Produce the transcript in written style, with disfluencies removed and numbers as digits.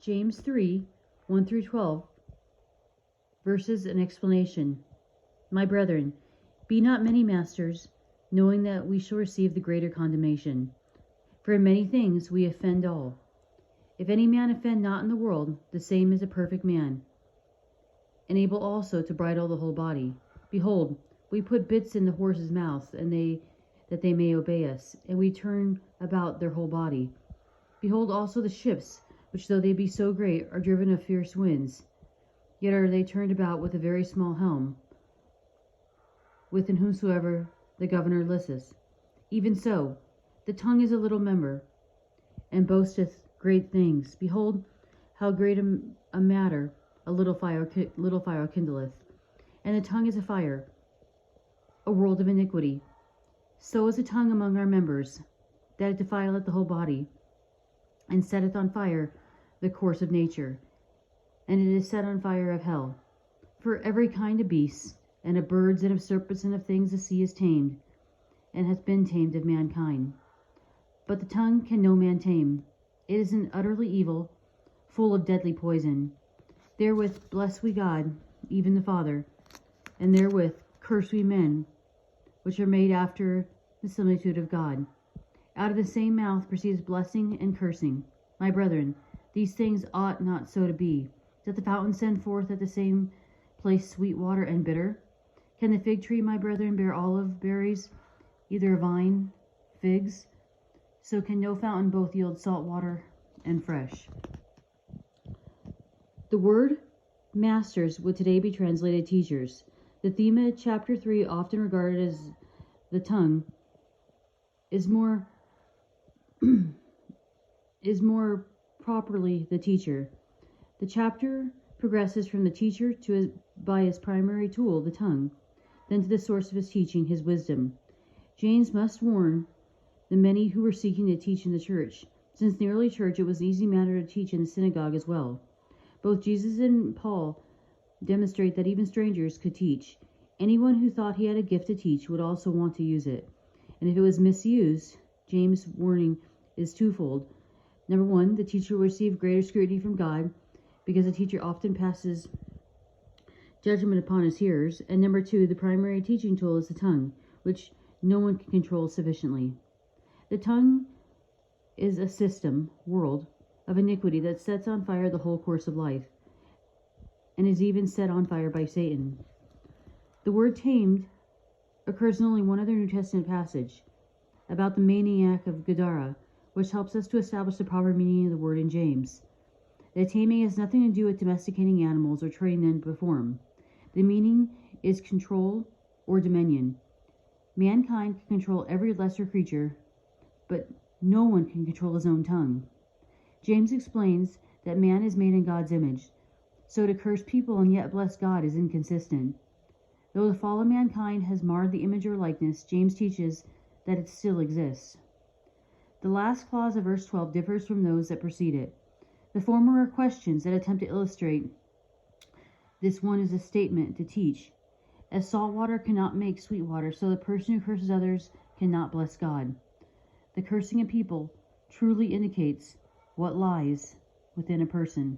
James 3, 1 through 12, verses and explanation. My brethren, be not many masters, knowing that we shall receive the greater condemnation. For in many things we offend all. If any man offend not in the world, the same is a perfect man, and able also to bridle the whole body. Behold, we put bits in the horses' mouths, that they may obey us, and we turn about their whole body. Behold also the ships, which though they be so great, are driven of fierce winds, yet are they turned about with a very small helm, within whomsoever the governor listeth. Even so, the tongue is a little member, and boasteth great things. Behold, how great a matter a little fire kindleth. And the tongue is a fire, a world of iniquity. So is the tongue among our members, that it defileth the whole body, and setteth on fire the course of nature, and it is set on fire of hell. For every kind of beasts, and of birds, and of serpents, and of things the sea is tamed, and hath been tamed of mankind. But the tongue can no man tame. It is an utterly evil, full of deadly poison. Therewith bless we God, even the Father, and therewith curse we men, which are made after the similitude of God. Out of the same mouth proceeds blessing and cursing. My brethren, these things ought not so to be. Doth the fountain send forth at the same place sweet water and bitter? Can the fig tree, my brethren, bear olive berries, either a vine, figs? So can no fountain both yield salt water and fresh. The word masters would today be translated teachers. The theme of chapter 3, often regarded as the tongue, is more properly the teacher. The chapter progresses from the teacher by his primary tool, the tongue, then to the source of his teaching, his wisdom. James must warn the many who were seeking to teach in the church. Since the early church, it was an easy matter to teach in the synagogue as well. Both Jesus and Paul demonstrate that even strangers could teach. Anyone who thought he had a gift to teach would also want to use it. And if it was misused, James' warning is twofold. Number one, the teacher will receive greater scrutiny from God, because the teacher often passes judgment upon his hearers. And number two, the primary teaching tool is the tongue, which no one can control sufficiently. The tongue is a world of iniquity that sets on fire the whole course of life, and is even set on fire by Satan. The word tamed occurs in only one other New Testament passage, about the maniac of Gadara, which helps us to establish the proper meaning of the word in James. The taming has nothing to do with domesticating animals or training them to perform. The meaning is control or dominion. Mankind can control every lesser creature, but no one can control his own tongue. James explains that man is made in God's image, so to curse people and yet bless God is inconsistent. Though the fall of mankind has marred the image or likeness, James teaches that it still exists. The last clause of verse 12 differs from those that precede it. The former are questions that attempt to illustrate. This one is a statement to teach. As salt water cannot make sweet water, so the person who curses others cannot bless God. The cursing of people truly indicates what lies within a person.